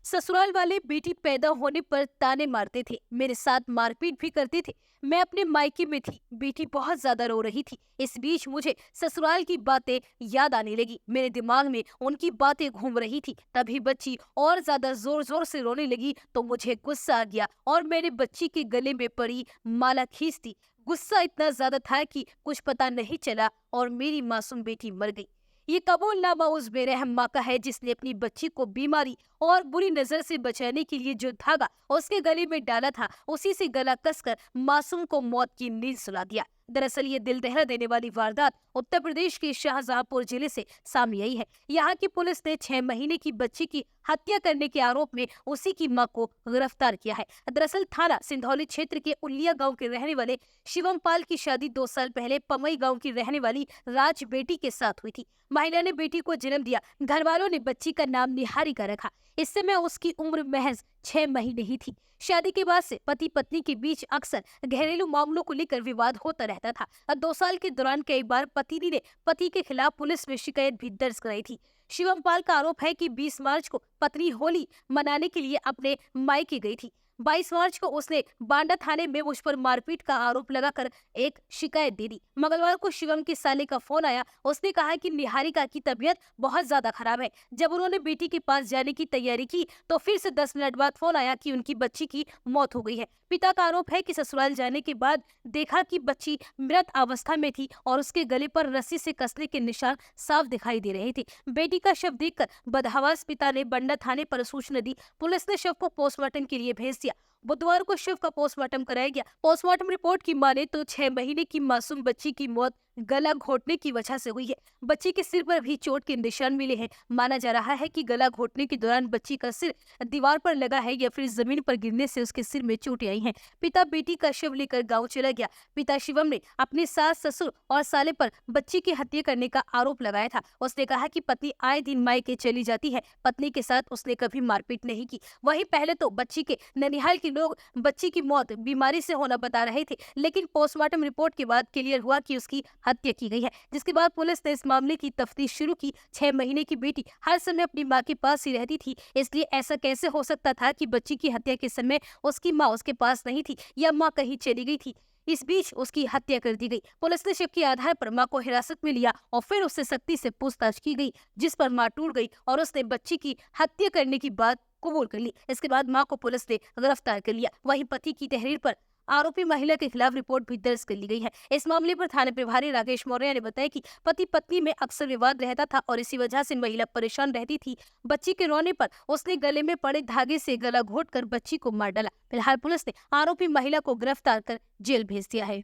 ससुराल वाले बेटी पैदा होने पर ताने मारते थे, मेरे साथ मारपीट भी करते थे। मैं अपने मायके में थी, बेटी बहुत ज्यादा रो रही थी। इस बीच मुझे ससुराल की बातें याद आने लगी। मेरे दिमाग में उनकी बातें घूम रही थी। तभी बच्ची और ज्यादा जोर जोर से रोने लगी तो मुझे गुस्सा आ गया और मैंने बच्ची के गले में पड़ी माला खींच दी। गुस्सा इतना ज्यादा था कि कुछ पता नहीं चला और मेरी मासूम बेटी मर गई। ये कबूलनामा उस बेरहम माँ का है जिसने अपनी बच्ची को बीमारी और बुरी नजर से बचाने के लिए जो धागा उसके गले में डाला था, उसी से गला कसकर मासूम को मौत की नींद सुला दिया। दरअसल ये दिल दहला देने वाली वारदात उत्तर प्रदेश के शाहजहांपुर जिले से सामने आई है। यहाँ की पुलिस ने 6 महीने की बच्ची की हत्या करने के आरोप में उसी की मां को गिरफ्तार किया है। दरअसल थाना सिंधौली क्षेत्र के उलिया गांव के रहने वाले शिवम पाल की शादी 2 साल पहले पमई गांव की रहने वाली राज बेटी के साथ हुई थी। महिला ने बेटी को जन्म दिया। घर वालों ने बच्ची का नाम निहारिका रखा। इस समय उसकी उम्र महज 6 महीने ही थी। शादी के बाद से पति पत्नी के बीच अक्सर घरेलू मामलों को लेकर विवाद होता रहता था और 2 साल के दौरान कई बार पत्नी ने पति के खिलाफ पुलिस में शिकायत भी दर्ज कराई थी। शिवम पाल का आरोप है कि 20 मार्च को पत्नी होली मनाने के लिए अपने मायके गई थी। 22 मार्च को उसने बांडा थाने में मुझ पर मारपीट का आरोप लगाकर एक शिकायत दे दी। मंगलवार को शिवम के साले का फोन आया। उसने कहा कि निहारिका की तबीयत बहुत ज्यादा खराब है। जब उन्होंने बेटी के पास जाने की तैयारी की तो फिर से 10 मिनट बाद फोन आया कि उनकी बच्ची की मौत हो गई है। पिता का आरोप है कि ससुराल जाने के बाद देखा कि बच्ची मृत अवस्था में थी और उसके गले पर रस्सी से कसने के निशान साफ दिखाई दे रहे थे। बेटी का शव देखकर बदहवास पिता ने बंडा थाने पर सूचना दी। पुलिस ने शव को पोस्टमार्टम के लिए भेज दिया। बुधवार को शव का पोस्टमार्टम कराया गया। पोस्टमार्टम रिपोर्ट की माने तो 6 महीने की मासूम बच्ची की मौत गला घोटने की वजह से हुई है। बच्ची के सिर पर भी चोट के निशान मिले हैं। माना जा रहा है कि गला घोटने के दौरान बच्ची का सिर दीवार पर लगा है या फिर जमीन पर गिरने से उसके सिर में चोटें आई हैं। पिता बेटी का शव लेकर गांव चला गया। पिता शिवम ने अपने सास, ससुर और साले पर बच्ची की हत्या करने का आरोप लगाया था। उसने कहा कि पत्नी आए दिन मायके चली जाती है। पत्नी के साथ उसने कभी मारपीट नहीं की। वहीं पहले तो बच्ची के ननिहाल के लोग बच्ची की मौत बीमारी से होना बता रहे थे, लेकिन पोस्टमार्टम रिपोर्ट के बाद क्लियर हुआ कि उसकी हत्या की गई है, जिसके बाद पुलिस ने इस मामले की तफ्तीश शुरू की। 6 महीने की बेटी हर समय अपनी मां के पास ही रहती थी, इसलिए ऐसा कैसे हो सकता था कि बच्ची की हत्या के समय उसकी मां उसके पास नहीं थी या मां कहीं चली गई थी। इस बीच उसकी हत्या कर दी गई। पुलिस ने शक के आधार पर मां को हिरासत में लिया और फिर उससे सख्ती से पूछताछ की गई, जिस पर मां टूट गई और उसने बच्ची की हत्या करने की बात कबूल कर ली। इसके बाद मां को पुलिस ने गिरफ्तार कर लिया। वहीं पति की तहरीर पर आरोपी महिला के खिलाफ रिपोर्ट भी दर्ज कर ली गई है। इस मामले पर थाना प्रभारी राकेश मौर्य ने बताया कि पति पत्नी में अक्सर विवाद रहता था और इसी वजह से महिला परेशान रहती थी। बच्ची के रोने पर उसने गले में पड़े धागे से गला घोटकर बच्ची को मार डाला। फिलहाल पुलिस ने आरोपी महिला को गिरफ्तार कर जेल भेज दिया है।